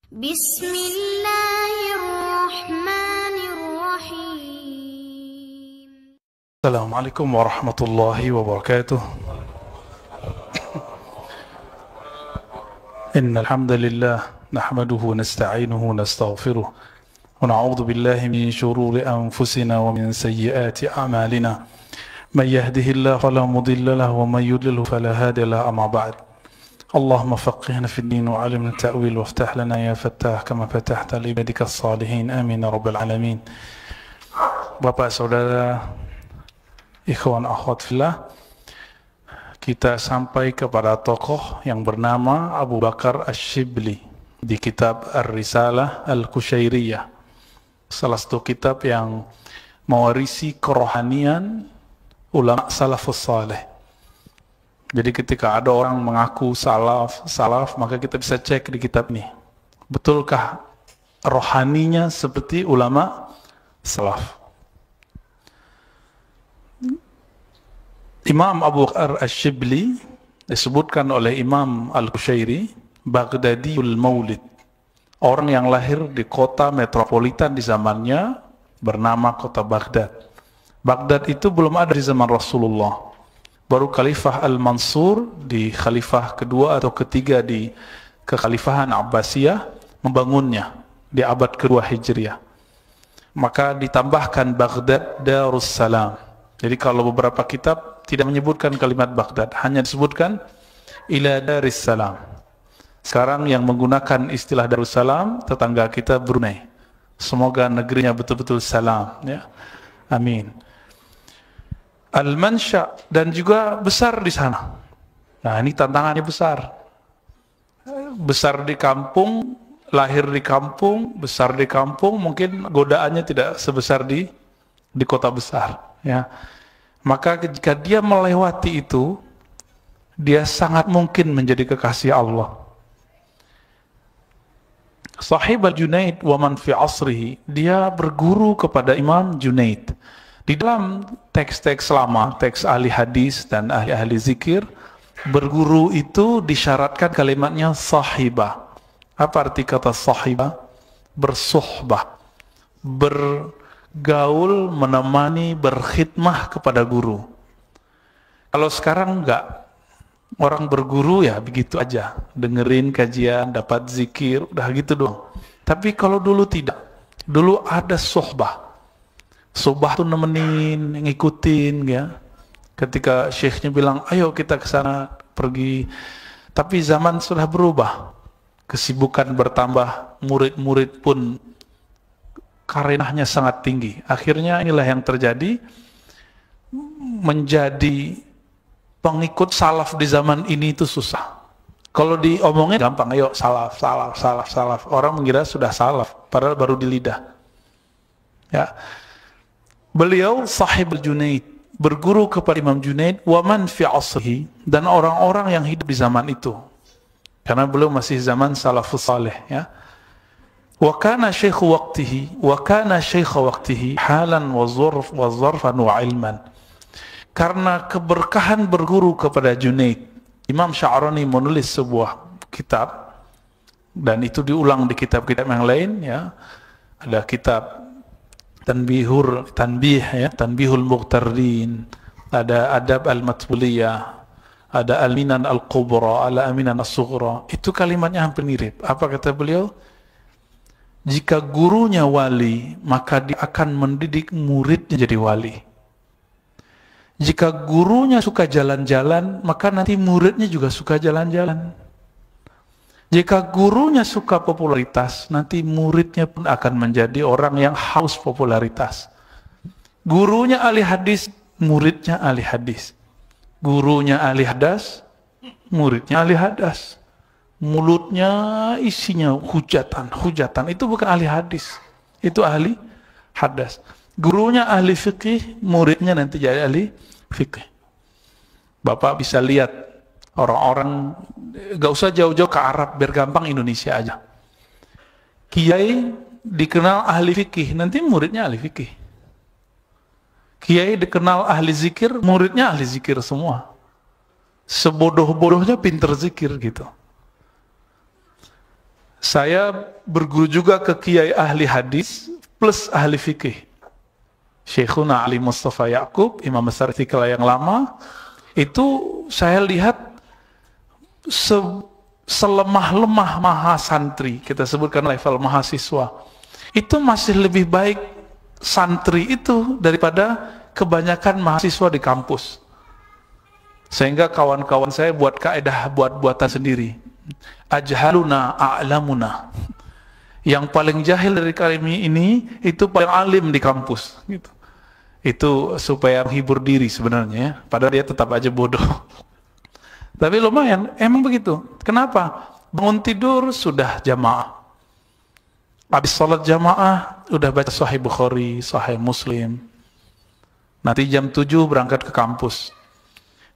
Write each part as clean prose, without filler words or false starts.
Bismillahirrahmanirrahim. Assalamualaikum warahmatullahi wabarakatuh. Innal hamdalillah nahmaduhu wa nasta'inuhu wa nastaghfiruh wa na'udzu billahi min shururi anfusina wa min sayyiati a'malina. May yahdihillahu fala mudilla lahu wa may yudlil fala hadiya lahu, amma ba'd. Allahumma faqqihna fid din wa 'allimna at-ta'wil waftah lana ya fattah kama fatahta li ibadikas salihin, amin ya rabbal alamin. Bapak saudara, ikhwan akhwat fillah, kita sampai kepada tokoh yang bernama Abu Bakar Asy-Syibli di kitab Ar-Risalah Al-Qusyairiyah, salah satu kitab yang mewarisi kerohanian ulama salafus saleh. Jadi ketika ada orang mengaku salaf, maka kita bisa cek di kitab ini, betulkah rohaninya seperti ulama salaf. Imam Abu Bakar Asy-Syibli disebutkan oleh Imam Al-Qusyairi Baghdadiul Maulid, orang yang lahir di kota metropolitan di zamannya bernama kota Baghdad. Baghdad itu belum ada di zaman Rasulullah. Baru Khalifah Al-Mansur di khalifah kedua atau ketiga di kekhalifahan Abbasiyah membangunnya di abad kedua Hijriah. Maka ditambahkan Baghdad Darussalam. Jadi kalau beberapa kitab tidak menyebutkan kalimat Baghdad, hanya disebutkan ila Darussalam. Sekarang yang menggunakan istilah Darussalam tetangga kita Brunei. Semoga negerinya betul-betul salam, ya. Amin. Al-Mansha dan juga besar di sana. Nah, ini tantangannya besar. Besar di kampung, lahir di kampung, besar di kampung, mungkin godaannya tidak sebesar di kota besar, ya. Maka jika dia melewati itu, dia sangat mungkin menjadi kekasih Allah. Sahib al-Junaid wa man fi asrihi, dia berguru kepada Imam Junaid. Di dalam teks-teks lama, teks ahli hadis dan ahli zikir, berguru itu disyaratkan kalimatnya sahibah. Apa arti kata sahibah? Bersuhbah, bergaul, menemani, berkhidmah kepada guru. Kalau sekarang enggak, orang berguru ya begitu aja, dengerin kajian, dapat zikir, udah gitu doang. Tapi kalau dulu tidak, dulu ada suhbah. Suhbah tuh nemenin, ngikutin, ya. Ketika syekhnya bilang, ayo kita ke sana, pergi. Tapi zaman sudah berubah, kesibukan bertambah, murid-murid pun karenahnya sangat tinggi. Akhirnya inilah yang terjadi, menjadi pengikut salaf di zaman ini itu susah. Kalau diomongin gampang, ayo salaf. Orang mengira sudah salaf, padahal baru di lidah. Ya. Beliau sahib Junaid, berguru kepada Imam Junaid wa man fi asrihi, dan orang-orang yang hidup di zaman itu. Karena beliau masih zaman salafus saleh, ya. Wa kana syaikhu waqtihi halan wa zarfan wa ilman. Karena keberkahan berguru kepada Junaid, Imam Sya'rani menulis sebuah kitab, dan itu diulang di kitab-kitab yang lain, ya. Ada kitab Tanbihul Mughtarrin, ada Adab Al-Matbuliyah, ada Al-Minan Al-Kubra, Al-Aminan As-Sughra. Itu kalimatnya hampir mirip. Apa kata beliau? Jika gurunya wali, maka dia akan mendidik muridnya jadi wali. Jika gurunya suka jalan-jalan, maka nanti muridnya juga suka jalan-jalan. Jika gurunya suka popularitas, nanti muridnya pun akan menjadi orang yang haus popularitas. Gurunya ahli hadis, muridnya ahli hadis. Gurunya ahli hadas, muridnya ahli hadas. Mulutnya isinya hujatan. Itu bukan ahli hadis, itu ahli hadas. Gurunya ahli fikih, muridnya nanti jadi ahli fikih. Bapak bisa lihat orang-orang, gak usah jauh-jauh ke Arab, biar gampang Indonesia aja. Kiai dikenal ahli fikih, nanti muridnya ahli fikih. Kiai dikenal ahli zikir, muridnya ahli zikir semua. Sebodoh-bodohnya pinter zikir gitu. Saya berguru juga ke kiai ahli hadis plus ahli fikih. Syekhuna Ali Mustafa Ya'qub, Imam besar Istiqlal yang lama, itu saya lihat selemah-lemah mahasantri, kita sebutkan level mahasiswa, itu masih lebih baik santri itu daripada kebanyakan mahasiswa di kampus. Sehingga kawan-kawan saya buat kaidah buat-buatan sendiri. Ajhaluna a'lamuna. Yang paling jahil dari kami ini itu paling alim di kampus gitu. Itu supaya menghibur diri sebenarnya ya. Padahal dia tetap aja bodoh. Tapi lumayan, emang begitu. Kenapa? Bangun tidur sudah jamaah. Habis sholat jamaah udah baca Sahih Bukhari, Sahih Muslim. Nanti jam 7 berangkat ke kampus.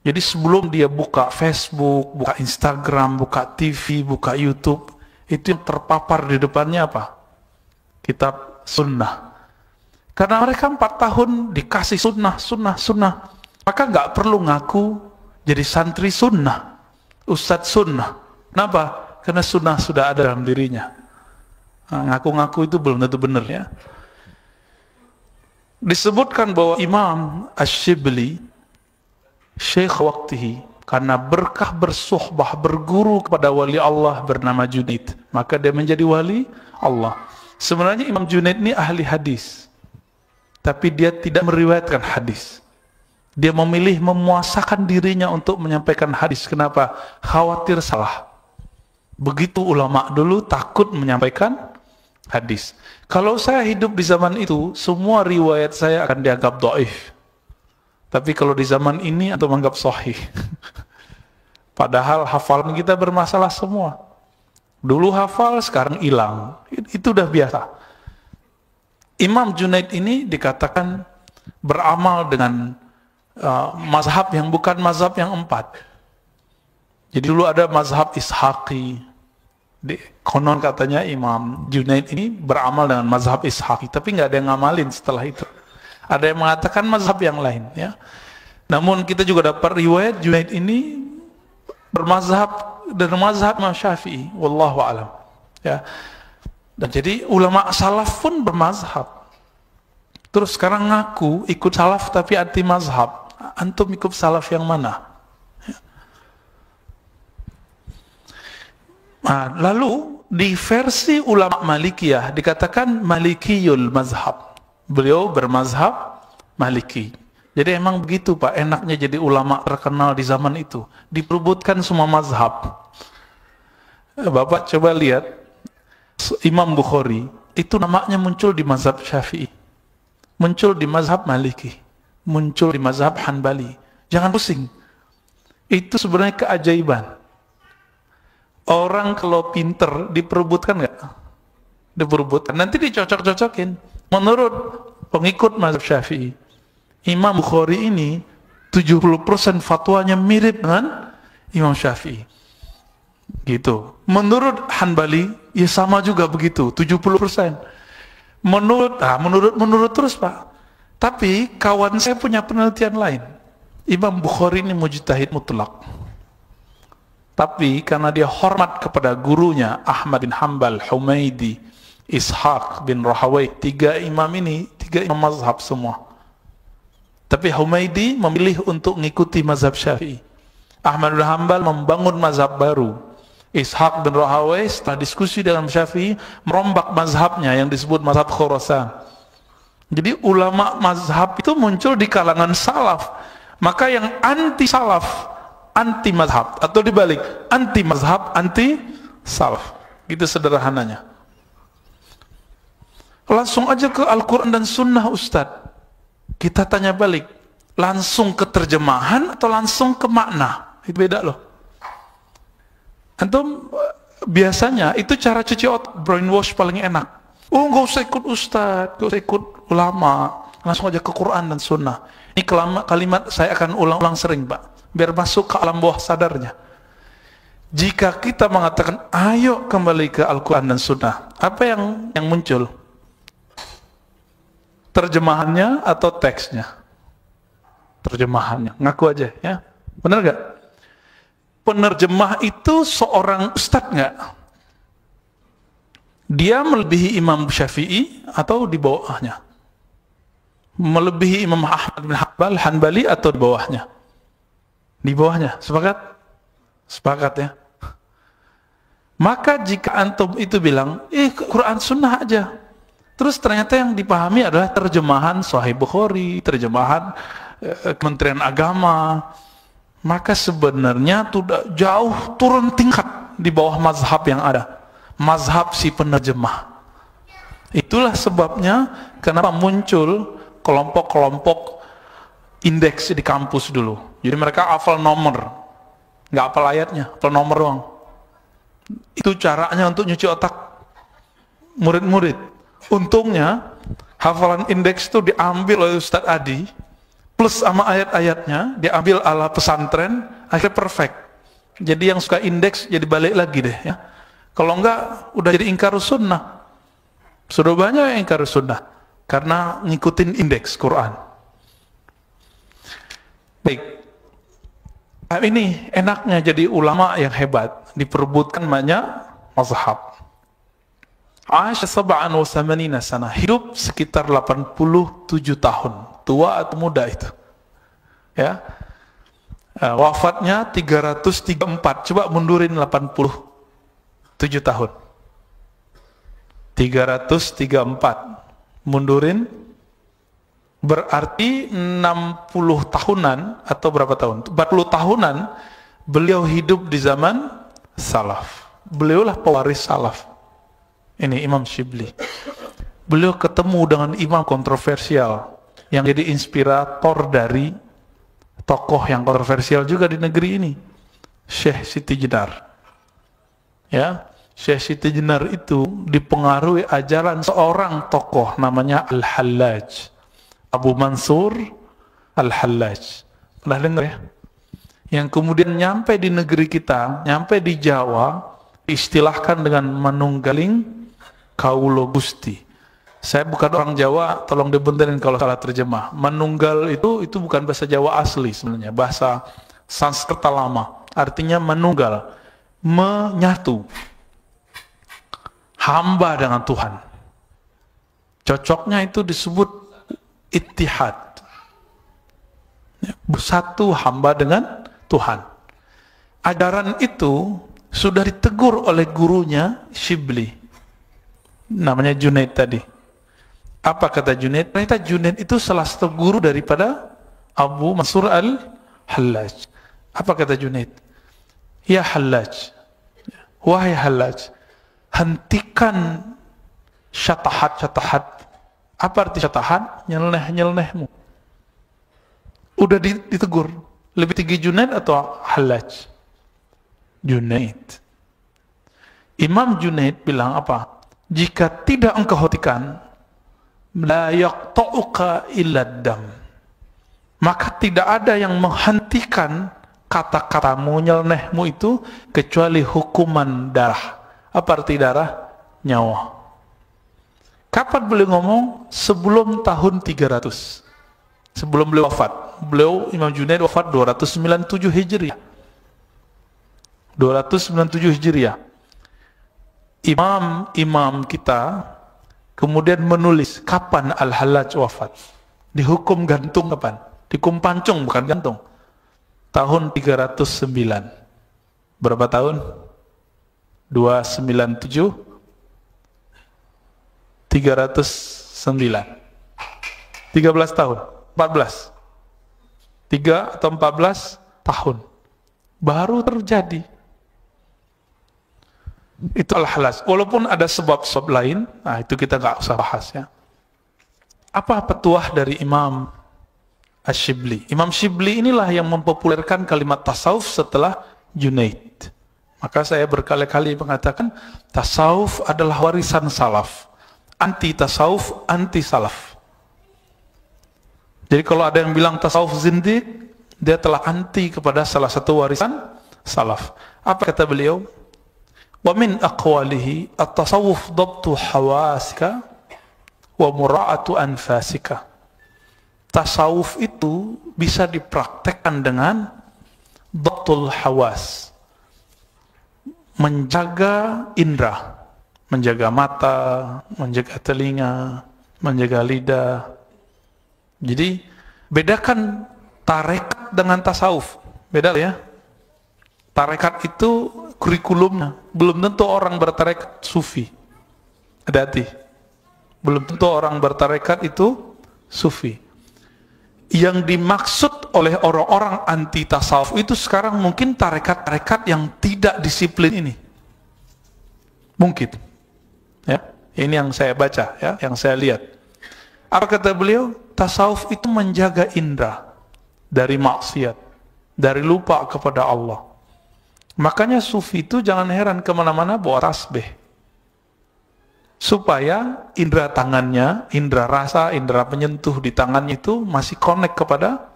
Jadi sebelum dia buka Facebook, buka Instagram, buka TV, buka YouTube, itu yang terpapar di depannya apa? Kitab sunnah. Karena mereka 4 tahun dikasih sunnah. Maka nggak perlu ngaku jadi santri sunnah, ustadz sunnah. Kenapa? Karena sunnah sudah ada dalam dirinya. Nah, ngaku-ngaku itu belum tentu benar ya. Disebutkan bahwa Imam Ash-Shibli Syekh waktihi, karena berkah bersuhbah berguru kepada wali Allah bernama Junaid, maka dia menjadi wali Allah. Sebenarnya Imam Junaid ini ahli hadis, tapi dia tidak meriwayatkan hadis. Dia memilih memuasakan dirinya untuk menyampaikan hadis. Kenapa? Khawatir salah. Begitu ulama dulu takut menyampaikan hadis. Kalau saya hidup di zaman itu, semua riwayat saya akan dianggap dhaif. Tapi kalau di zaman ini atau menganggap sahih. Padahal hafalan kita bermasalah semua. Dulu hafal, sekarang hilang. Itu udah biasa. Imam Junaid ini dikatakan beramal dengan mazhab yang bukan mazhab yang 4. Jadi dulu ada mazhab Ishaqi. Konon katanya Imam Junaid ini beramal dengan mazhab Ishaqi. Tapi nggak ada yang ngamalin setelah itu. Ada yang mengatakan mazhab yang lain ya. Namun kita juga dapat riwayat Junaid ini bermazhab dan mazhab Imam Syafi'i, wallahu alam. Ya. Dan jadi ulama salaf pun bermazhab. Terus sekarang ngaku ikut salaf tapi anti mazhab. Antum ikut salaf yang mana? Ya. Nah, lalu di versi ulama Malikiyah dikatakan Malikiyul mazhab. Beliau bermazhab Maliki. Jadi emang begitu Pak, enaknya jadi ulama terkenal di zaman itu. Diperebutkan semua mazhab. Bapak coba lihat, Imam Bukhari, itu namanya muncul di mazhab Syafi'i. Muncul di mazhab Maliki. Muncul di mazhab Hanbali. Jangan pusing. Itu sebenarnya keajaiban. Orang kalau pinter diperebutkan nggak? Diperebutkan. Nanti dicocok-cocokin. Menurut pengikut mazhab Syafi'i, Imam Bukhari ini 70% fatwanya mirip dengan Imam Syafi'i. Gitu. Menurut Hanbali, ya sama juga begitu, 70%. Menurut terus Pak. Tapi kawan saya punya penelitian lain. Imam Bukhari ini mujtahid mutlak. Tapi karena dia hormat kepada gurunya Ahmad bin Hanbal, Humaidi, Ishaq bin Rahawai, 3 imam ini, 3 imam mazhab semua. Tapi Humaidi memilih untuk mengikuti mazhab Syafi'i. Ahmad bin Hanbal membangun mazhab baru. Ishaq bin Rahawai setelah diskusi dengan Syafi'i merombak mazhabnya yang disebut mazhab Khurasan. Jadi ulama mazhab itu muncul di kalangan salaf. Maka yang anti salaf, anti mazhab, atau dibalik, anti mazhab, anti salaf. Gitu sederhananya. Langsung aja ke Al-Quran dan Sunnah Ustadz. Kita tanya balik, langsung ke terjemahan atau langsung ke makna? Itu beda loh. Antum biasanya itu cara cuci otak, brainwash paling enak. Oh nggak usah ikut Ustadz, nggak usah ikut ulama, langsung aja ke Quran dan Sunnah. Ini kalimat saya akan ulang-ulang sering Pak, biar masuk ke alam bawah sadarnya. Jika kita mengatakan, ayo kembali ke Al-Quran dan Sunnah, apa yang muncul? Terjemahannya atau teksnya? Terjemahannya, ngaku aja ya. Benar gak? Penerjemah itu seorang ustadz gak? Dia melebihi Imam Syafi'i atau di bawahnya? Melebihi Imam Ahmad bin Hanbali atau di bawahnya? Di bawahnya. Sepakat? Sepakat ya. Maka jika antum itu bilang, Quran Sunnah aja, terus ternyata yang dipahami adalah terjemahan Sahih Bukhari, terjemahan Kementerian Agama, maka sebenarnya sudah jauh turun tingkat di bawah mazhab yang ada. Mazhab si penerjemah. Itulah sebabnya kenapa muncul kelompok-kelompok indeks di kampus dulu. Jadi mereka hafal nomor, nggak hafal ayatnya, hafal nomor doang. Itu caranya untuk nyuci otak murid-murid. Untungnya hafalan indeks itu diambil oleh Ustadz Adi plus sama ayat-ayatnya, diambil ala pesantren, akhirnya perfect. Jadi yang suka indeks jadi balik lagi deh ya. Kalau enggak udah jadi ingkar sunnah. Sudah banyak yang ingkar sunnah karena ngikutin indeks Quran. Baik. Ini enaknya jadi ulama yang hebat, diperebutkan banyak mazhab. Aisyah 87 sana, hidup sekitar 87 tahun. Tua atau muda itu? Ya. Wafatnya 334. Coba mundurin 87 tahun. 334. Mundurin berarti 60 tahunan atau berapa tahun? 40 tahunan beliau hidup di zaman salaf. Beliaulah pewaris salaf. Ini Imam Shibli. Beliau ketemu dengan imam kontroversial yang jadi inspirator dari tokoh yang kontroversial juga di negeri ini, Syekh Siti Jenar. Ya, Syekh Siti Jenar itu dipengaruhi ajaran seorang tokoh namanya Al-Hallaj, Abu Mansur Al-Hallaj. Pernah dengar ya? Yang kemudian nyampe di negeri kita, nyampe di Jawa, istilahkan dengan manunggaling kaulo Gusti. Saya bukan orang Jawa, tolong dibenerin kalau salah terjemah. Manunggal itu bukan bahasa Jawa asli sebenarnya, bahasa Sanskerta lama. Artinya manunggal, menyatu. Hamba dengan Tuhan. Cocoknya itu disebut ittihad. Bersatu hamba dengan Tuhan. Ajaran itu sudah ditegur oleh gurunya Shibli. Namanya Junaid tadi. Apa kata Junaid? Ternyata Junaid itu salah satu guru daripada Abu Mansur Al-Hallaj. Apa kata Junaid? Ya Hallaj, wahai Hallaj, hentikan syatahat-syatahat. Apa arti syatahat? Nyeleneh-nyelenehmu. Udah ditegur. Lebih tinggi Junaid atau Hallaj? Junaid. Imam Junaid bilang apa? Jika tidak engkau hentikan, la yaqta'uka illa dam, maka tidak ada yang menghentikan kata-katamu, nyelenehmu itu kecuali hukuman darah. Apa arti darah? Nyawa. Kapan beliau ngomong? Sebelum tahun 300. Sebelum beliau wafat. Beliau Imam Junaid wafat 297 Hijriah. 297 Hijriah. Imam kita kemudian menulis kapan Al-Hallaj wafat. Dihukum gantung kapan? Dihukum pancung, bukan gantung. Tahun 309. Berapa tahun? 297 309. 13 tahun, 14. 3 atau 14 tahun. Baru terjadi. Itu Al-Hallaj. Walaupun ada sebab-sebab lain, nah itu kita nggak usah bahas ya. Apa petuah dari Imam Ash-Shibli? Imam Shibli inilah yang mempopulerkan kalimat tasawuf setelah Junaid. Maka saya berkali-kali mengatakan tasawuf adalah warisan salaf. Anti tasawuf, anti salaf. Jadi kalau ada yang bilang tasawuf zindiq, dia telah anti kepada salah satu warisan salaf. Apa kata beliau? Wa min aqwalihi at-tasawuf dhabtu hawasika wa mura'atu anfasika. Tasawuf itu bisa dipraktekkan dengan dhabtul hawas, menjaga indera, menjaga mata, menjaga telinga, menjaga lidah. Jadi bedakan tarekat dengan tasawuf. Beda ya. Tarekat itu kurikulumnya. Belum tentu orang bertarekat sufi. Hati-hati. Belum tentu orang bertarekat itu sufi. Yang dimaksud oleh orang-orang anti tasawuf itu sekarang mungkin tarekat-tarekat yang tidak disiplin ini. Mungkin. Ya, ini yang saya baca, ya, yang saya lihat. Apa kata beliau? Tasawuf itu menjaga indera dari maksiat, dari lupa kepada Allah. Makanya sufi itu jangan heran kemana-mana bawa tasbih, supaya indera tangannya, indera rasa, indera penyentuh di tangannya itu masih connect kepada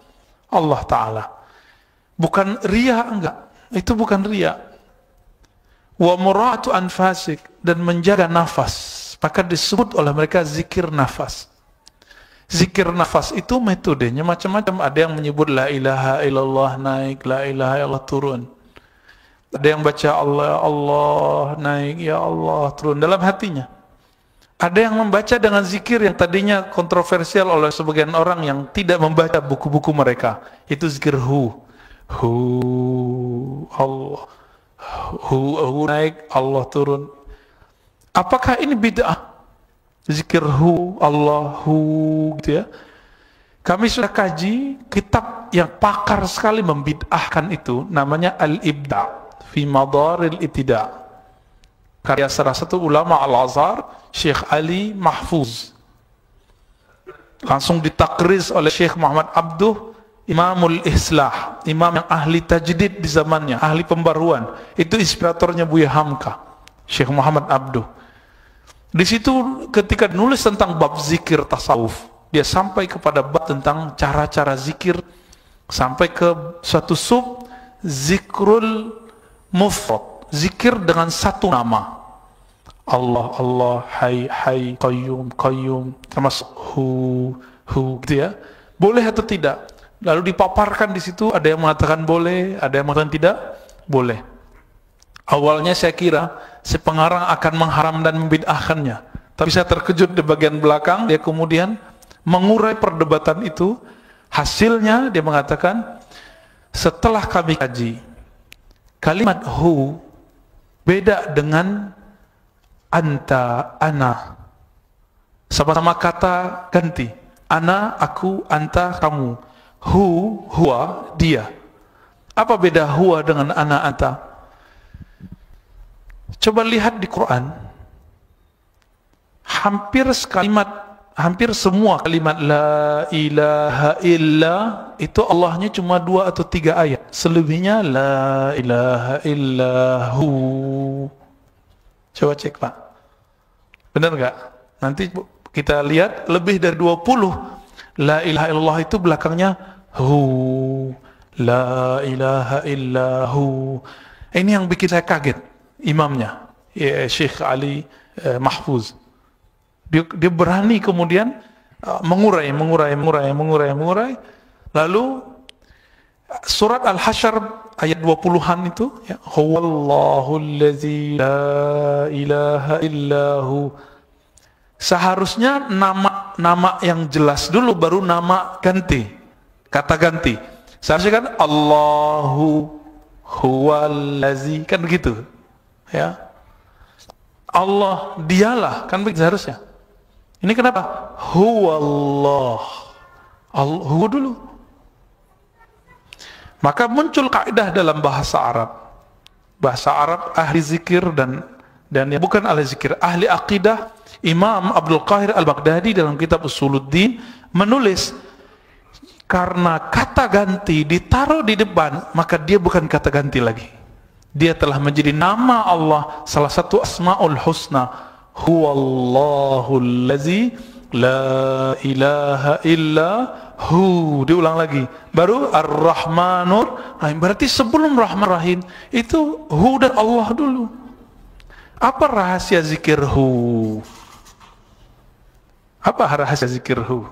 Allah Ta'ala. Bukan riya, enggak. Itu bukan riya. Wa mura'atu anfasik, dan menjaga nafas. Maka disebut oleh mereka zikir nafas. Zikir nafas itu metodenya macam-macam. Ada yang menyebut la ilaha illallah naik, la ilaha illallah turun. Ada yang baca Allah, Allah naik, ya Allah turun dalam hatinya. Ada yang membaca dengan zikir yang tadinya kontroversial oleh sebagian orang yang tidak membaca buku-buku mereka. Itu zikir hu, Allah, hu naik, Allah turun. Apakah ini bid'ah? Zikir hu, Allah, hu, gitu ya. Kami sudah kaji kitab yang pakar sekali membid'ahkan itu, namanya Al-Ibda' fi Madaril Itida'. Karya salah satu ulama Al-Azhar, Syekh Ali Mahfuz. Langsung ditakriz oleh Syekh Muhammad Abduh, Imamul Islah, imam yang ahli tajdid di zamannya, ahli pembaruan. Itu inspiratornya Buya Hamka, Syekh Muhammad Abduh. Di situ ketika nulis tentang bab zikir tasawuf, dia sampai kepada bab tentang cara-cara zikir, sampai ke suatu sub zikrul mufrad, zikir dengan satu nama. Allah, Allah, Hai, Hai, Qayyum, termasuk hu, gitu ya. Boleh atau tidak? Lalu dipaparkan di situ, ada yang mengatakan boleh, ada yang mengatakan tidak boleh. Awalnya saya kira si pengarang akan mengharam dan membid'ahkannya. Tapi saya terkejut di bagian belakang, dia kemudian mengurai perdebatan itu. Hasilnya dia mengatakan, setelah kami kaji, kalimat hu beda dengan anta, ana. Sama-sama kata ganti. Ana, aku, anta, kamu. Hu, huwa, dia. Apa beda huwa dengan ana, anta? Coba lihat di Quran. Hampir semua kalimat la ilaha illa itu Allahnya cuma 2 atau 3 ayat. Selebihnya la ilaha illahu. Coba cek Pak, benar nggak? Nanti kita lihat lebih dari 20 la ilaha illallah itu belakangnya hu, la ilaha illahu. Ini yang bikin saya kaget, imamnya ya, Syekh Ali Mahfuz. Dia berani kemudian mengurai. Lalu surat Al-Hasyr ayat 20-an itu ya, huwallahu allazi la ilaha illahu. Seharusnya nama yang jelas dulu baru nama ganti, kata ganti. Seharusnya kan Allahu huwallazi, kan begitu ya. Allah dialah, kan begitu seharusnya. Ini kenapa? Huwallah, Allah dulu. Maka muncul kaidah dalam bahasa Arab. Bahasa Arab ahli zikir dan yang bukan ahli zikir, ahli akidah. Imam Abdul Qahir Al-Baghdadi dalam kitab Usuluddin menulis, karena kata ganti ditaruh di depan, maka dia bukan kata ganti lagi. Dia telah menjadi nama Allah, salah satu Asmaul Husna. Huwallahu allazi la ilaha illa hu. Diulang lagi. Baru Ar-Rahmanur Rahim. Berarti sebelum Rahman Rahim itu hu dan Allah dulu. Apa rahasia zikir hu? Apa rahasia zikir hu?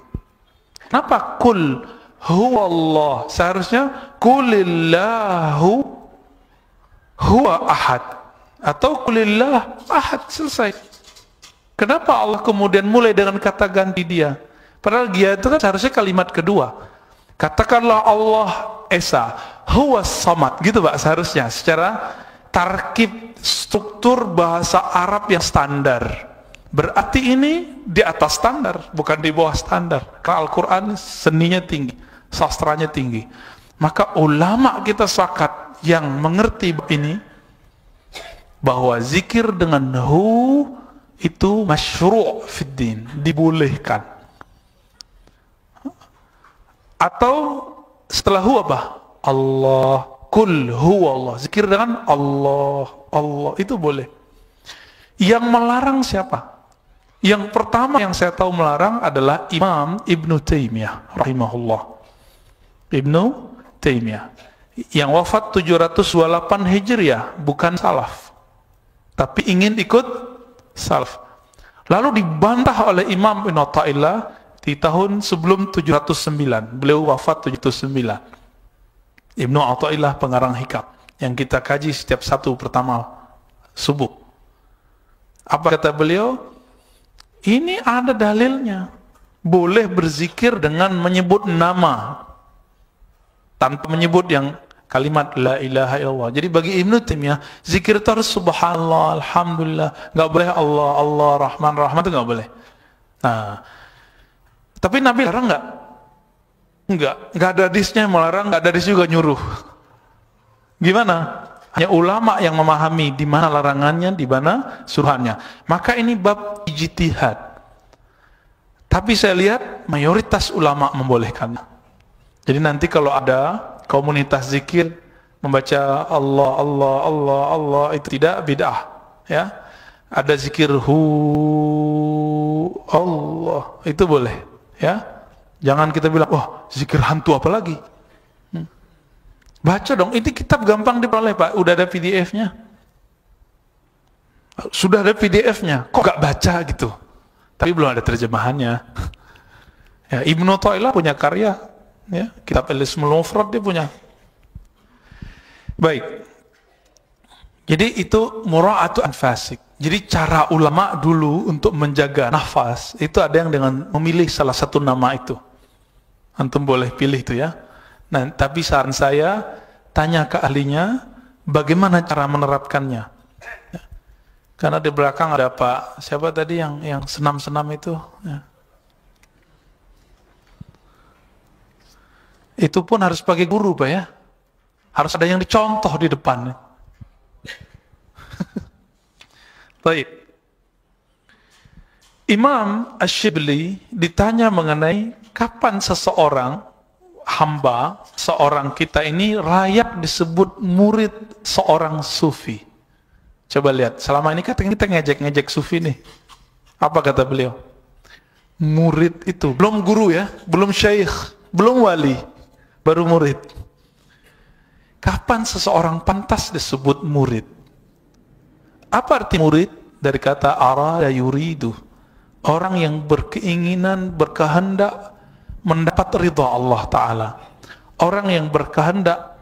Kenapa kul huwallah? Seharusnya kulillahu huwa ahad, atau kulillah ahad, selesai. Kenapa Allah kemudian mulai dengan kata ganti dia? Padahal dia itu kan seharusnya kalimat kedua. Katakanlah Allah Esa, Huwas Samad, gitu Pak seharusnya. Secara tarkib struktur bahasa Arab yang standar. Berarti ini di atas standar, bukan di bawah standar. Karena Al-Quran seninya tinggi, sastranya tinggi. Maka ulama kita sepakat yang mengerti ini, bahwa zikir dengan hu itu masyru' fid din, dibolehkan. Atau setelah hu apa? Allah, kul huwa Allah. Zikir dengan Allah, Allah itu boleh. Yang melarang siapa? Yang pertama yang saya tahu melarang adalah Imam Ibnu Taimiyah rahimahullah. Ibnu Taimiyah yang wafat 728 Hijriah, bukan salaf, tapi ingin ikut salaf. Lalu dibantah oleh Imam Ibn Atta'illah di tahun sebelum 709. Beliau wafat 709. Ibnu Atta'illah pengarang Hikam yang kita kaji setiap satu pertama subuh. Apa kata beliau? Ini ada dalilnya. Boleh berzikir dengan menyebut nama tanpa menyebut yang kalimat la ilaha illallah. Jadi bagi Ibnu Taimiyah, zikir itu harus subhanallah, alhamdulillah. Nggak boleh Allah, Allah, Rahman, Rahman, itu nggak boleh. Nah, tapi Nabi larang nggak? Nggak ada hadisnya yang melarang, nggak ada hadis juga nyuruh. Gimana? Hanya ulama yang memahami di mana larangannya, di mana suruhannya. Maka ini bab ijtihad. Tapi saya lihat mayoritas ulama membolehkannya. Jadi nanti kalau ada komunitas zikir membaca Allah, Allah, Allah, Allah, itu tidak bid'ah, ya. Ada zikir hu Allah, itu boleh, ya. Jangan kita bilang, wah, zikir hantu apa lagi? Baca dong, ini kitab gampang diperoleh Pak, udah ada PDF-nya. Sudah ada PDF-nya, kok gak baca gitu? Tapi belum ada terjemahannya. Ya, Ibnu Atta'illah punya karya, ya, kitab Al-Ismul Mufrad dia punya. Baik. Jadi itu mura'atu anfasik. Jadi cara ulama dulu untuk menjaga nafas, itu ada yang dengan memilih salah satu nama itu. Antum boleh pilih itu ya. Nah, tapi saran saya, tanya ke ahlinya, bagaimana cara menerapkannya. Ya. Karena di belakang ada Pak, siapa tadi yang senam-senam itu? Ya. Itu pun harus pakai guru Pak ya. Harus ada yang dicontoh di depan. Baik. Imam Asy-Syibli ditanya mengenai kapan seseorang hamba, seorang kita ini layak disebut murid seorang sufi. Coba lihat, selama ini kan kita ngejek-ngejek sufi nih. Apa kata beliau? Murid itu, belum guru ya, belum syekh, belum wali, baru murid. Kapan seseorang pantas disebut murid? Apa arti murid? Dari kata arada yuridu. Orang yang berkeinginan, berkehendak mendapat ridha Allah Ta'ala. Orang yang berkehendak,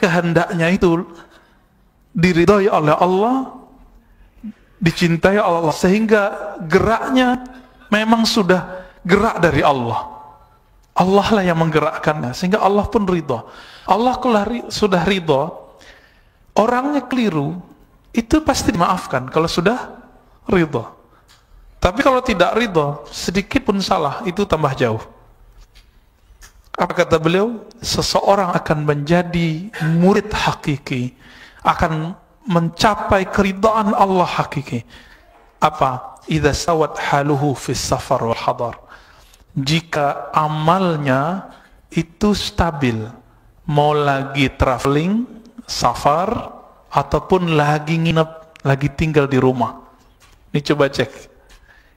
kehendaknya itu diridhai oleh Allah, dicintai oleh Allah, sehingga geraknya memang sudah gerak dari Allah. Allah lah yang menggerakkannya, sehingga Allah pun ridha. Allah sudah ridha, orangnya keliru, itu pasti dimaafkan kalau sudah ridha. Tapi kalau tidak ridha, sedikit pun salah, itu tambah jauh. Apa kata beliau? Seseorang akan menjadi murid hakiki, akan mencapai keridhaan Allah hakiki. Apa? Idza sawat haluhu fis safar wal hadar. Jika amalnya itu stabil, mau lagi traveling, safar, ataupun lagi nginep, lagi tinggal di rumah. Ini coba cek.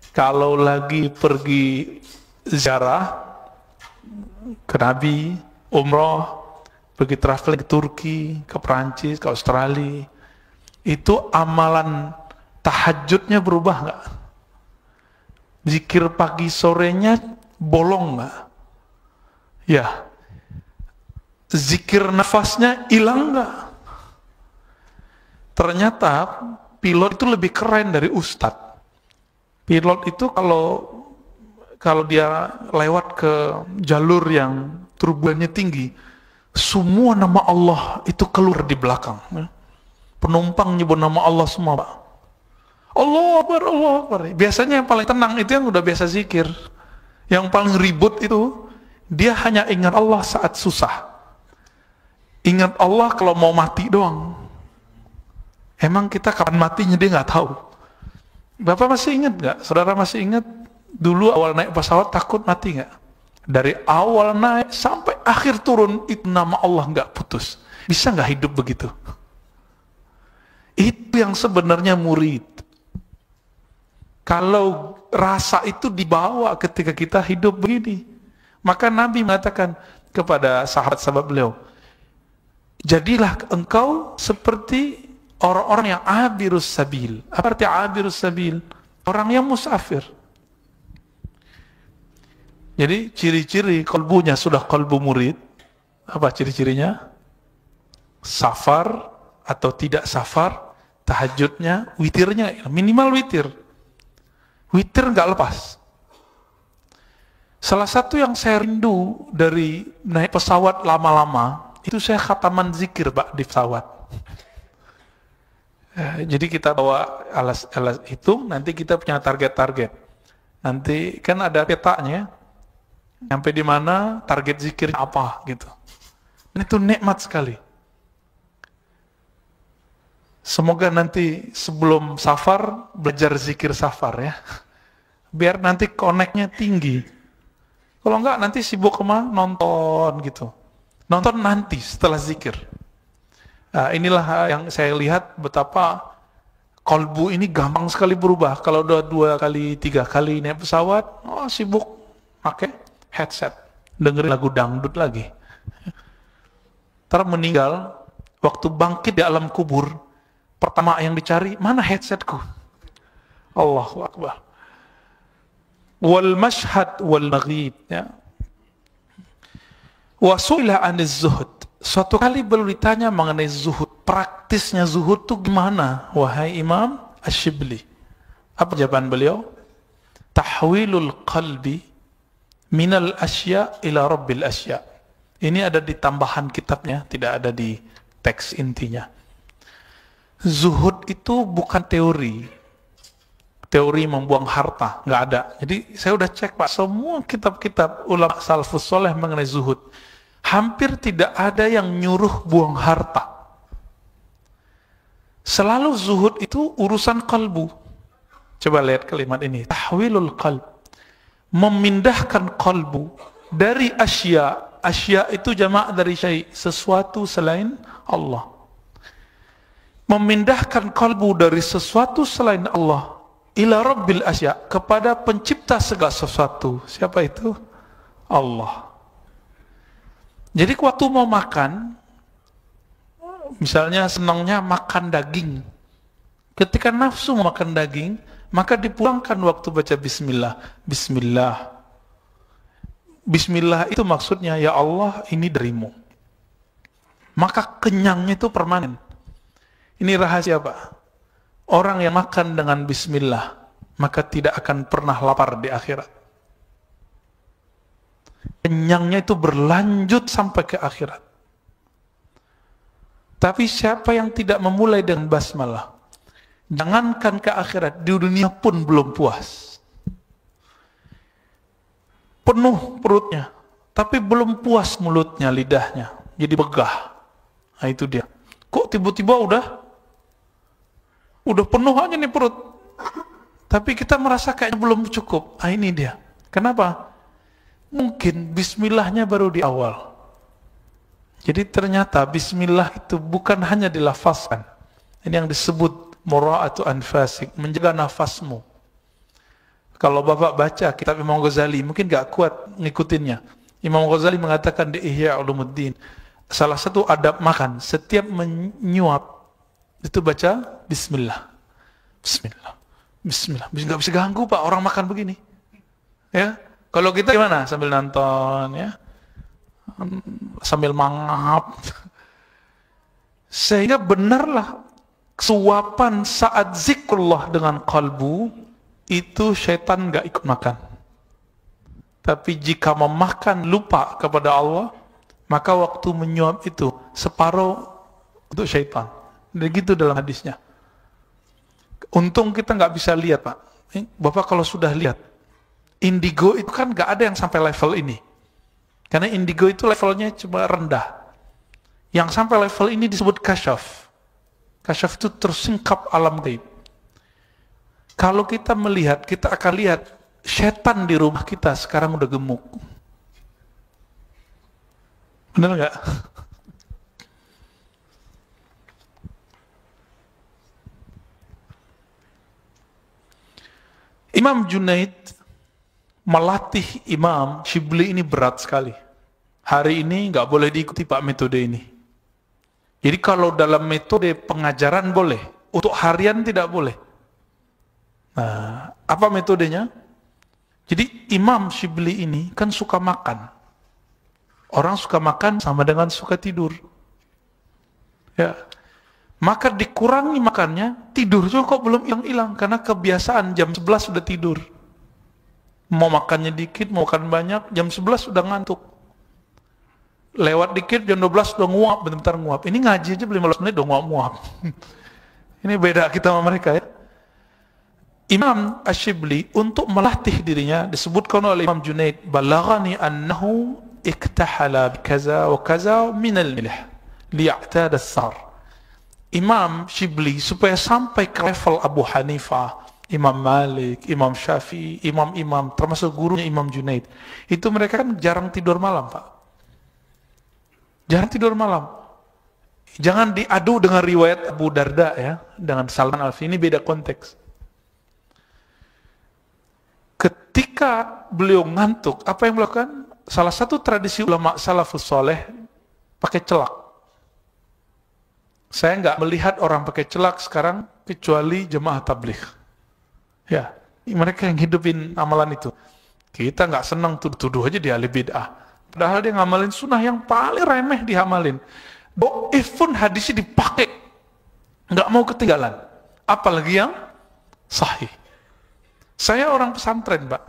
Kalau lagi pergi ziarah ke Nabi, umroh, pergi traveling ke Turki, ke Perancis, ke Australia, itu amalan tahajudnya berubah nggak? Zikir pagi sorenya bolong nggak? Ya. Zikir nafasnya hilang nggak? Ternyata pilot itu lebih keren dari ustadz. Pilot itu kalau dia lewat ke jalur yang turbulennya tinggi, semua nama Allah itu keluar di belakang. Penumpang nyebut nama Allah semua, Pak. Allah Akbar, Allah Akbar. Biasanya yang paling tenang itu yang udah biasa zikir. Yang paling ribut itu, dia hanya ingat Allah saat susah. Ingat Allah kalau mau mati doang. Emang kita kapan matinya dia nggak tahu. Bapak masih ingat nggak? Saudara masih ingat dulu awal naik pesawat takut mati nggak? Dari awal naik sampai akhir turun itu nama Allah nggak putus. Bisa nggak hidup begitu? Itu yang sebenarnya murid. Kalau rasa itu dibawa ketika kita hidup begini, maka Nabi mengatakan kepada sahabat-sahabat beliau, jadilah engkau seperti orang-orang yang abirus sabil. Apa arti abirus sabil? Orang yang musafir. Jadi ciri-ciri kalbunya sudah kalbu murid. Apa ciri-cirinya? Safar atau tidak safar, tahajudnya, witirnya, minimal witir. Witir nggak lepas. Salah satu yang saya rindu dari naik pesawat lama-lama, itu saya khataman zikir, Pak, di pesawat. Jadi kita bawa alas hitung, nanti kita punya target-target. Nanti kan ada petanya, sampai di mana target zikir apa gitu. Dan itu nikmat sekali. Semoga nanti sebelum safar belajar zikir safar ya, biar nanti connect-nya tinggi. Kalau enggak nanti sibuk nonton gitu. Nonton nanti setelah zikir. Nah, inilah yang saya lihat betapa kolbu ini gampang sekali berubah. Kalau udah 2 kali, 3 kali naik pesawat, sibuk pakai headset, dengerin lagu dangdut lagi. Ntar meninggal, waktu bangkit di alam kubur, pertama yang dicari, mana headsetku? Allahu Akbar. Wal mashhad wal maghib. Ya. Wa su'ila aniz zuhud. Suatu kali beliau ditanya mengenai zuhud. Praktisnya zuhud itu gimana? Wahai Imam Ash-Shibli. Apa jawaban beliau? Tahwilul qalbi minal asya ila rabbil asya. Ini ada di tambahan kitabnya, tidak ada di teks intinya. Zuhud itu bukan teori membuang harta, nggak ada. Jadi saya udah cek, Pak, semua kitab-kitab ulama salafus soleh mengenai zuhud, hampir tidak ada yang nyuruh buang harta. Selalu zuhud itu urusan kalbu. Coba lihat kalimat ini, tahwilul qalb, memindahkan kalbu dari asya. Asya itu jamak dari syai', sesuatu selain Allah. Memindahkan kalbu dari sesuatu selain Allah ila rabbil asya, kepada pencipta segala sesuatu. Siapa itu? Allah. Jadi waktu mau makan, misalnya senangnya makan daging, ketika nafsu mau makan daging, maka dipulangkan waktu baca bismillah. Bismillah. Bismillah itu maksudnya, ya Allah, ini darimu. Maka kenyangnya itu permanen. Ini rahasia, Pak. Orang yang makan dengan bismillah, maka tidak akan pernah lapar di akhirat. Kenyangnya itu berlanjut sampai ke akhirat. Tapi siapa yang tidak memulai dengan basmalah, jangankan ke akhirat, di dunia pun belum puas. Penuh perutnya, tapi belum puas mulutnya, lidahnya, jadi begah. Nah itu dia. Kok tiba-tiba udah penuh aja nih perut, tapi kita merasa kayaknya belum cukup. Nah ini dia. Kenapa? Mungkin bismillahnya baru di awal. Jadi ternyata bismillah itu bukan hanya dilafazkan. Ini yang disebut mura'atu anfasik, menjaga nafasmu. Kalau Bapak baca kitab Imam Ghazali, mungkin gak kuat ngikutinnya. Imam Ghazali mengatakan di Ihya Ulumuddin, salah satu adab makan, setiap menyuap, itu baca bismillah. Bismillah. Bismillah. Gak bisa ganggu, Pak, orang makan begini. Ya. Kalau kita gimana? Sambil nonton, ya. Sambil mangap. Sehingga benarlah suapan saat zikrullah dengan kalbu itu syaitan nggak ikut makan. Tapi jika memakan lupa kepada Allah, maka waktu menyuap itu separuh untuk syaitan. Begitu dalam hadisnya. Untung kita nggak bisa lihat, Pak. Bapak kalau sudah lihat, indigo itu kan nggak ada yang sampai level ini. Karena indigo itu levelnya cuma rendah. Yang sampai level ini disebut kasyaf. Kasyaf itu tersingkap alam gaib. Kalau kita melihat, kita akan lihat setan di rumah kita sekarang udah gemuk. Benar nggak? Imam Junaid melatih Imam Shibli ini berat sekali. Hari ini nggak boleh diikuti Pak metode ini. Jadi kalau dalam metode pengajaran boleh, untuk harian tidak boleh. Nah, apa metodenya? Jadi Imam Shibli ini kan suka makan. Orang suka makan sama dengan suka tidur. Ya. Maka dikurangi makannya, tidur juga kok belum hilang-hilang. Karena kebiasaan jam 11 sudah tidur. Mau makannya dikit, mau makan banyak, jam 11 sudah ngantuk. Lewat dikit, jam 12 sudah nguap, bentar-bentar nguap. Ini ngaji aja 15 menit udah nguap-nguap. Ini beda kita sama mereka ya. Imam Ash-Shibli untuk melatih dirinya, disebutkan oleh Imam Junaid, balaghani annahu iktahala bikaza wa kaza minal milh liya'tada as-sar. Imam Shibli supaya sampai ke level Abu Hanifah, Imam Malik, Imam Syafi'i, imam-imam, termasuk gurunya Imam Junaid. Itu mereka kan jarang tidur malam, Pak. Jarang tidur malam. Jangan diadu dengan riwayat Abu Darda ya, dengan Salman Al-Farisi, ini beda konteks. Ketika beliau ngantuk, apa yang melakukan? Salah satu tradisi ulama salafus soleh pakai celak. Saya nggak melihat orang pakai celak sekarang kecuali jemaah tabligh. Ya, mereka yang hidupin amalan itu. Kita nggak senang tuduh-tuduh aja di ahli bid'ah. Padahal dia ngamalin sunnah yang paling remeh dihamalin. Do'if pun hadisnya dipakai. Nggak mau ketinggalan. Apalagi yang sahih. Saya orang pesantren, Pak.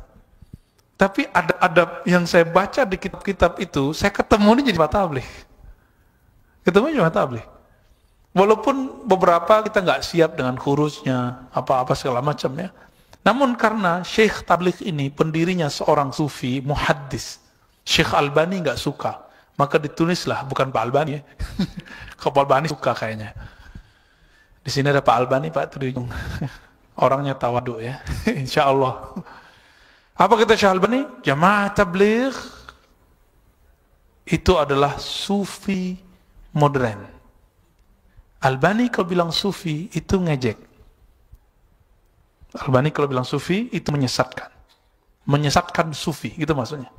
Tapi ada adab yang saya baca di kitab-kitab itu, saya ketemu ini jadi tabligh. Ketemu jadi tabligh. Walaupun beberapa kita nggak siap dengan hurufnya, apa-apa segala macam ya. Namun karena Syekh Tabligh ini pendirinya seorang sufi, muhaddis. Syekh Albani nggak suka, maka ditulislah, bukan Pak Albani ya. Kalau Pak Albani suka kayaknya. Di sini ada Pak Albani, Pak Tudung. Orangnya tawaduk ya, insya Allah. Apa kata Syekh Albani? Jamaah Tabligh itu adalah sufi modern. Albani kalau bilang sufi itu ngejek. Albani kalau bilang sufi itu menyesatkan. Menyesatkan sufi, gitu maksudnya.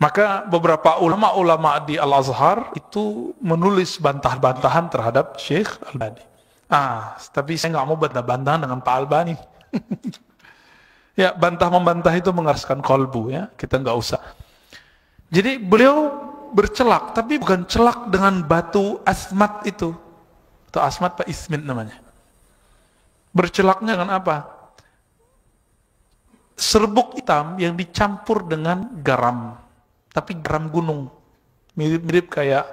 Maka beberapa ulama-ulama di Al-Azhar itu menulis bantah-bantahan terhadap Syekh Albani. Tapi saya nggak mau bantah-bantahan dengan Pak Albani. Ya, bantah-membantah itu mengeraskan kolbu ya, kita nggak usah. Jadi beliau bercelak, tapi bukan celak dengan batu asmat itu. Atau asmat Pak Ismit namanya. Bercelaknya dengan apa? Serbuk hitam yang dicampur dengan garam. Tapi garam gunung. Mirip-mirip kayak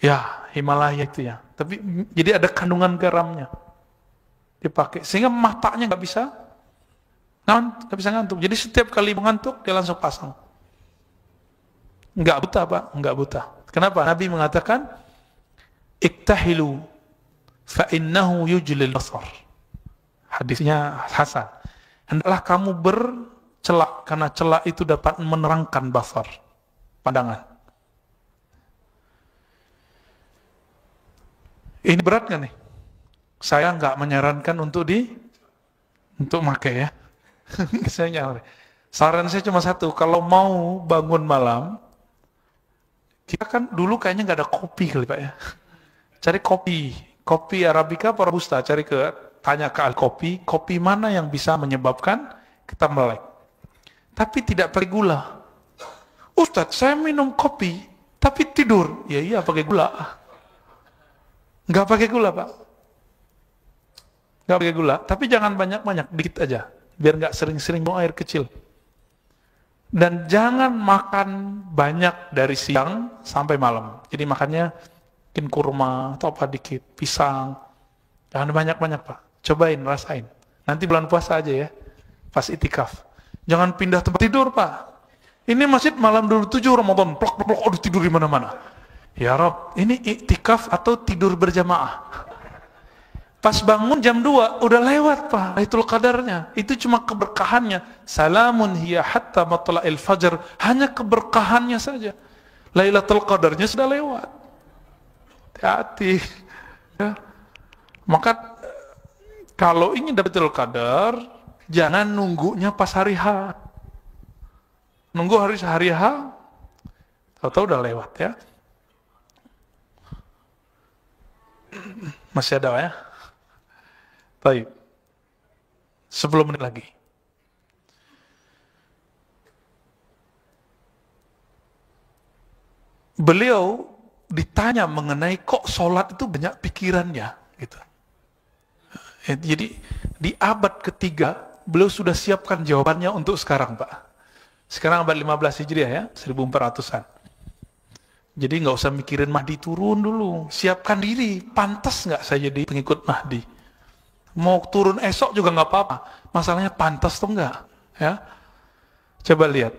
ya Himalaya itu ya. Tapi jadi ada kandungan garamnya. Dipakai. Sehingga matanya nggak bisa ngantuk. Jadi setiap kali mengantuk, dia langsung pasang. Enggak buta, Pak, enggak buta. Kenapa? Nabi mengatakan, iktahilu fa innahu yujlil basar. Hadisnya hasan. Hendaklah kamu bercelak, karena celak itu dapat menerangkan basar, pandangan. Ini berat nggak nih? Saya nggak menyarankan untuk pakai ya. Saran saya cuma satu, kalau mau bangun malam, kita kan dulu kayaknya nggak ada kopi kali Pak ya. Cari kopi Arabica atau Robusta, tanya ke kopi mana yang bisa menyebabkan kita melek. Tapi tidak pakai gula. Ustadz, saya minum kopi, tapi tidur. Ya iya pakai gula. Nggak pakai gula Pak. nggak pakai gula, tapi jangan banyak-banyak, dikit aja, biar nggak sering-sering buang air kecil. Dan jangan makan banyak dari siang sampai malam. Jadi makannya mungkin kurma atau apa dikit, pisang. Jangan banyak-banyak Pak. Cobain, rasain. Nanti bulan puasa aja ya, pas itikaf. Jangan pindah tempat tidur Pak. Ini masjid malam dulu 7 Ramadan, plok-plok, aduh tidur di mana-mana. Ya Rob, ini iktikaf atau tidur berjamaah? Pas bangun jam 2, udah lewat Pak, Lailatul Qadarnya. Itu cuma keberkahannya. Salamun hiya hatta matla'il fajr. Hanya keberkahannya saja. Lailatul Qadarnya sudah lewat. Hati-hati. Ya. Maka kalau ingin dapat Lailatul Qadar, jangan nunggunya pas hari H. Nunggu hari H, tahu-tahu udah lewat ya. Masih ada ya? Baik. 10 menit lagi. Beliau ditanya mengenai kok sholat itu banyak pikirannya gitu. Jadi di abad ketiga beliau sudah siapkan jawabannya untuk sekarang Pak. Sekarang abad 15 Hijriah ya, 1400-an. Jadi nggak usah mikirin Mahdi turun dulu, siapkan diri. Pantas nggak saya jadi pengikut Mahdi? Mau turun esok juga nggak apa-apa. Masalahnya pantas tuh nggak? Ya, coba lihat.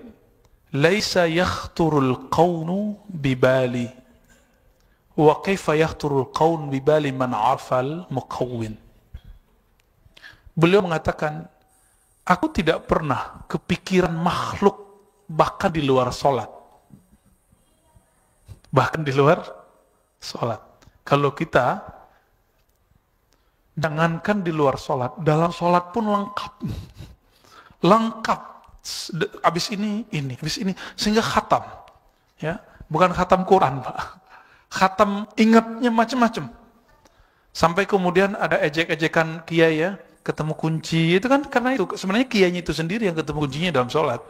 Laisa yakhturul qaunu bibali, wa kaifa yakhturul qaun bibali man afal muqawwin. Beliau mengatakan, aku tidak pernah kepikiran makhluk bahkan di luar sholat. Bahkan di luar sholat. Kalau kita, jangankan di luar sholat, dalam sholat pun lengkap. Lengkap. Habis ini, habis ini. Sehingga khatam. Ya, bukan khatam Quran, Pak. Khatam ingatnya macam-macam. Sampai kemudian ada ejek-ejekan kiai ya, ketemu kunci, itu kan karena itu sebenarnya kiainya itu sendiri yang ketemu kuncinya dalam sholat.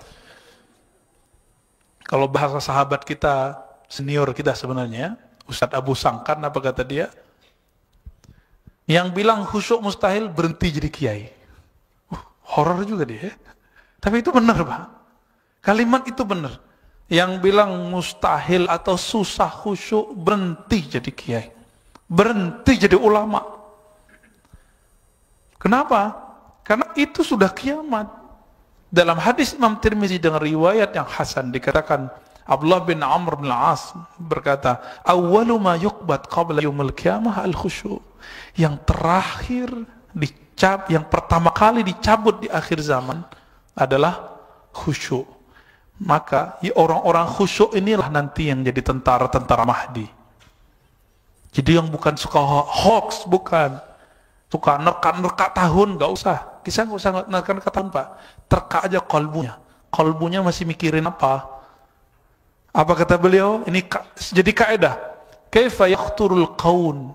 Kalau bahasa sahabat kita, senior kita sebenarnya, Ustadz Abu Sangkan, apa kata dia? Yang bilang khusyuk mustahil berhenti jadi kiai. Horor juga dia. Tapi itu benar Pak. Kalimat itu benar. Yang bilang mustahil atau susah khusyuk berhenti jadi kiai. Berhenti jadi ulama. Kenapa? Karena itu sudah kiamat. Dalam hadis Imam Tirmizi dengan riwayat yang hasan dikatakan Abdullah bin Amr bin Al-As berkata, "Awwalu ma yuqbad qabla yaumil qiyamah al-khusyu'." Yang terakhir yang pertama kali dicabut di akhir zaman adalah khusyuk. Maka orang-orang khusyuk inilah nanti yang jadi tentara-tentara Mahdi. Jadi yang bukan suka hoax, bukan suka nerka-nerka tahun, nggak usah. Kisah nggak usah nerka-nerka tahun Pak. Terka aja kolbunya. Kolbunya masih mikirin apa? Apa kata beliau? Ini jadi kaidah. Kaifa yakhturul qaun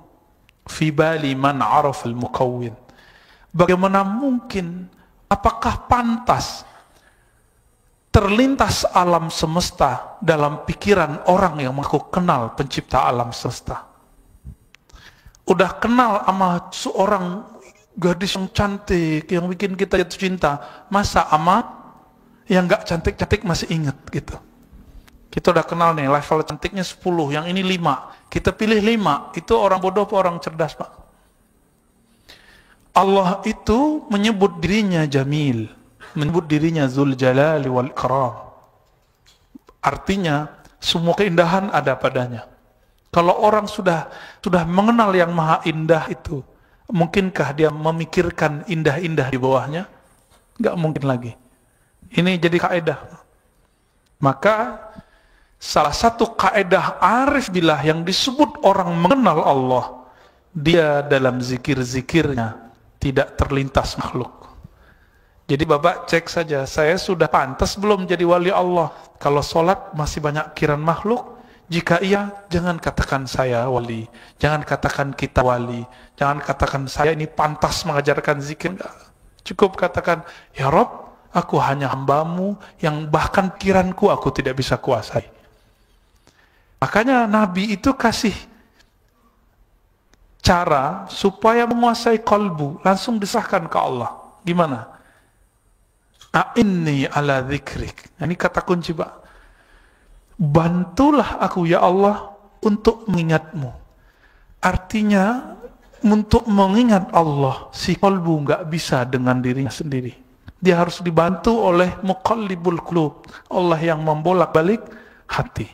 fi bali man araf al-mukawwin. Bagaimana mungkin, apakah pantas terlintas alam semesta dalam pikiran orang yang mengaku kenal pencipta alam semesta? Udah kenal sama seorang gadis yang cantik, yang bikin kita jatuh cinta, masa ama yang gak cantik-cantik masih ingat gitu? Kita udah kenal nih, level cantiknya 10, yang ini 5. Kita pilih 5, itu orang bodoh apa orang cerdas Pak? Allah itu menyebut dirinya Jamil, menyebut dirinya Dzul Jalali wal Ikram. Artinya, semua keindahan ada padanya. Kalau orang sudah mengenal yang maha indah itu, mungkinkah dia memikirkan indah-indah di bawahnya? Nggak mungkin lagi. Ini jadi kaidah. Maka salah satu kaidah arif billah yang disebut orang mengenal Allah, dia dalam zikir-zikirnya tidak terlintas makhluk. Jadi Bapak cek saja, saya sudah pantas belum jadi wali Allah? Kalau sholat masih banyak kiran makhluk? Jika iya, jangan katakan saya wali, jangan katakan kita wali, jangan katakan saya ini pantas mengajarkan zikir. Cukup katakan, ya Rob, aku hanya hambamu yang bahkan pikiranku aku tidak bisa kuasai. Makanya Nabi itu kasih cara supaya menguasai kalbu, langsung disahkan ke Allah. Gimana? A'inni ala dzikrik. Ini kata kunci, Pak. Bantulah aku ya Allah untuk mengingatmu. Artinya untuk mengingat Allah, si kalbu nggak bisa dengan dirinya sendiri. Dia harus dibantu oleh muqallibul qulub, Allah yang membolak-balik hati.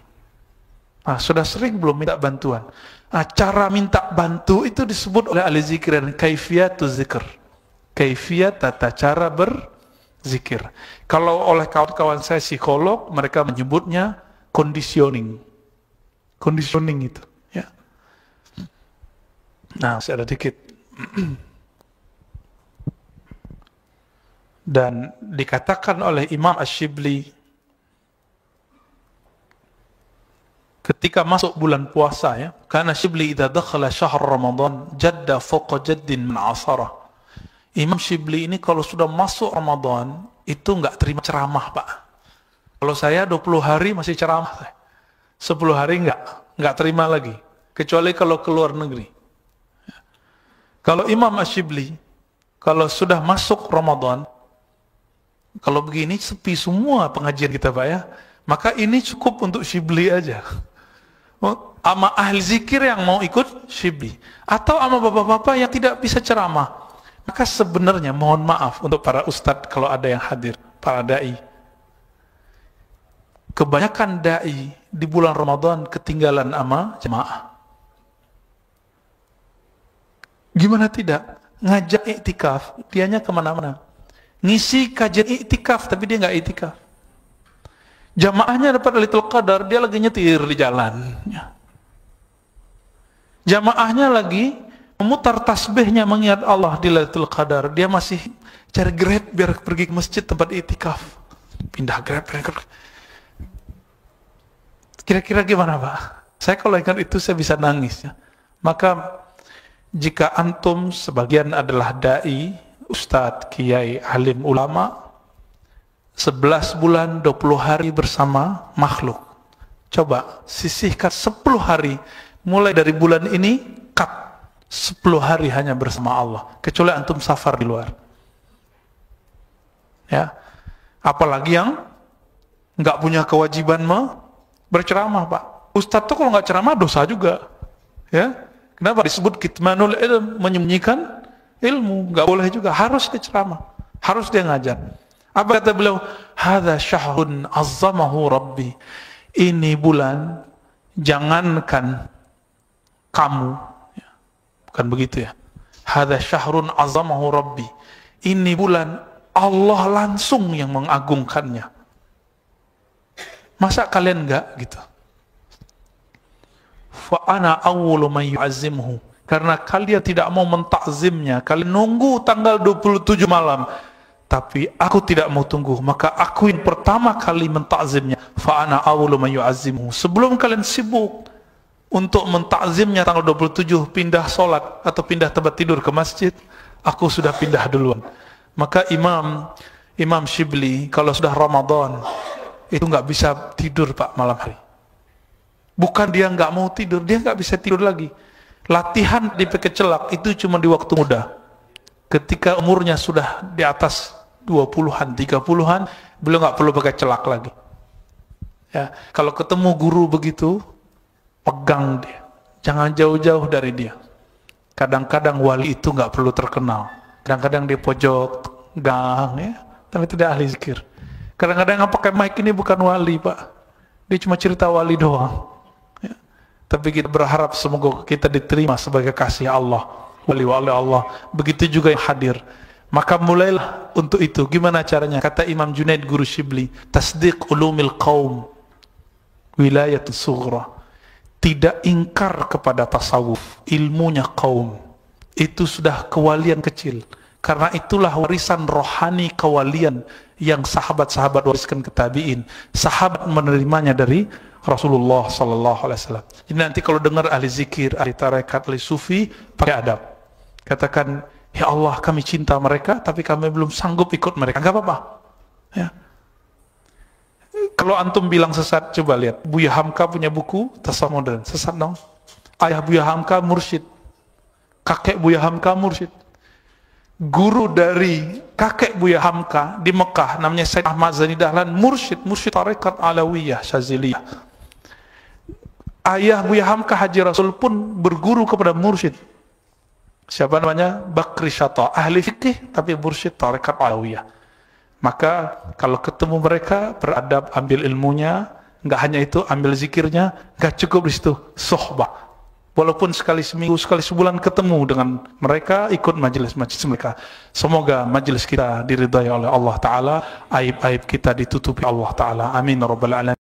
Nah, sudah sering belum minta bantuan? Nah, cara minta bantu itu disebut oleh ahli zikir kaifiyatu zikr. Kaifiyat tata cara berzikir. Kalau oleh kawan-kawan saya psikolog, mereka menyebutnya conditioning. Conditioning itu, ya. Nah, masih ada dikit. Dan dikatakan oleh Imam Ash-Shibli ketika masuk bulan puasa, ya, karena Shibli idza dakhala syahr Ramadan jadda fawqa jaddin min asara. Imam Shibli ini kalau sudah masuk Ramadan itu nggak terima ceramah, Pak. Kalau saya 20 hari masih ceramah, 10 hari nggak terima lagi, kecuali kalau keluar negeri. Kalau Imam Ash-Shibli kalau sudah masuk Ramadan, kalau begini sepi semua pengajian kita, Pak, ya, maka ini cukup untuk Shibli aja. Ama ahli zikir yang mau ikut Shibli, atau ama bapak-bapak yang tidak bisa ceramah. Maka sebenarnya mohon maaf untuk para ustadz kalau ada yang hadir, para da'i. Kebanyakan da'i di bulan Ramadan ketinggalan ama jemaah. Gimana tidak? Ngajak iktikaf, dianya kemana-mana. Ngisi kajian iktikaf, tapi dia nggak iktikaf. Jamaahnya dapat Lailatul Qadar, dia lagi nyetir di jalan. Jamaahnya lagi memutar tasbihnya mengingat Allah di Lailatul Qadar, dia masih cari Grab biar pergi ke masjid tempat iktikaf. Pindah Grab. Kira-kira gimana, Pak? Saya kalau ingat itu saya bisa nangis, ya. Maka jika antum sebagian adalah dai, ustadz, kiai, alim, ulama, 11 bulan 20 hari bersama makhluk. Coba sisihkan 10 hari mulai dari bulan ini, cut 10 hari hanya bersama Allah, kecuali antum safar di luar. Ya, apalagi yang nggak punya kewajiban berceramah, Pak. Ustadz tuh kalau nggak ceramah dosa juga. Ya, kenapa disebut kitmanul ilm, menyembunyikan ilmu? Nggak boleh juga, harus dia ceramah, harus dia ngajar. Apa kata beliau? Hadza syahrun azzamahu Rabbi. Ini bulan, jangankan kamu, bukan begitu, ya. Hadza syahrun azzamahu Rabbi. Ini bulan Allah langsung yang mengagungkannya. Masa kalian enggak gitu? Fa ana awwalu man yu'azzimhu. Karena kalian tidak mau mentakzimnya, kalian nunggu tanggal 27 malam. Tapi aku tidak mau tunggu, maka aku yang pertama kali mentakzimnya. Fa ana awwalu man yu'azzimhu. Sebelum kalian sibuk untuk mentakzimnya tanggal 27, pindah sholat atau pindah tempat tidur ke masjid, aku sudah pindah duluan. Maka Imam Shibli kalau sudah Ramadan itu nggak bisa tidur, Pak, malam hari. Bukan dia nggak mau tidur, dia nggak bisa tidur lagi. Latihan di pekecelak itu cuma di waktu muda. Ketika umurnya sudah di atas 20-an, 30-an, beliau nggak perlu pakai celak lagi. Ya, kalau ketemu guru begitu, pegang dia, jangan jauh-jauh dari dia. Kadang-kadang wali itu nggak perlu terkenal, kadang-kadang di pojok gang, ya, tapi tidak ahli zikir. Kadang-kadang yang pakai mic ini bukan wali, Pak, dia cuma cerita wali doang, ya. Tapi kita berharap semoga kita diterima sebagai kasih Allah, wali-wali Allah. Begitu juga yang hadir. Maka mulailah untuk itu. Gimana caranya? Kata Imam Junaid guru Shibli, tasdiq ulumil qaum wilayatus sughra. Tidak ingkar kepada tasawuf, ilmunya kaum. Itu sudah kewalian kecil. Karena itulah warisan rohani kewalian yang sahabat-sahabat wariskan ke tabi'in. Sahabat menerimanya dari Rasulullah SAW. Jadi nanti kalau dengar ahli zikir, ahli tarekat, ahli sufi, pakai adab. Katakan, ya Allah, kami cinta mereka, tapi kami belum sanggup ikut mereka. Enggak apa-apa. Ya. Kalau antum bilang sesat, coba lihat. Buya Hamka punya buku Tasawuf Modern. Sesat dong. Ayah Buya Hamka mursyid. kakek Buya Hamka mursyid. Guru dari kakek Buya Hamka di Mekah namanya Said Ahmad Zani Dahlan mursyid tarekat Alawiyah Syaziliyah. Ayah Buya Hamka Haji Rasul pun berguru kepada mursyid. Siapa namanya? Bakri Syata, ahli fikih tapi mursyid tarekat Alawiyah. Maka kalau ketemu mereka beradab, ambil ilmunya, nggak hanya itu, ambil zikirnya, nggak cukup di situ, sohbah. Walaupun sekali seminggu, sekali sebulan ketemu dengan mereka, ikut majelis-majelis mereka. Semoga majelis kita diridhai oleh Allah Ta'ala, aib-aib kita ditutupi Allah Ta'ala. Amin. Rabbal alamin.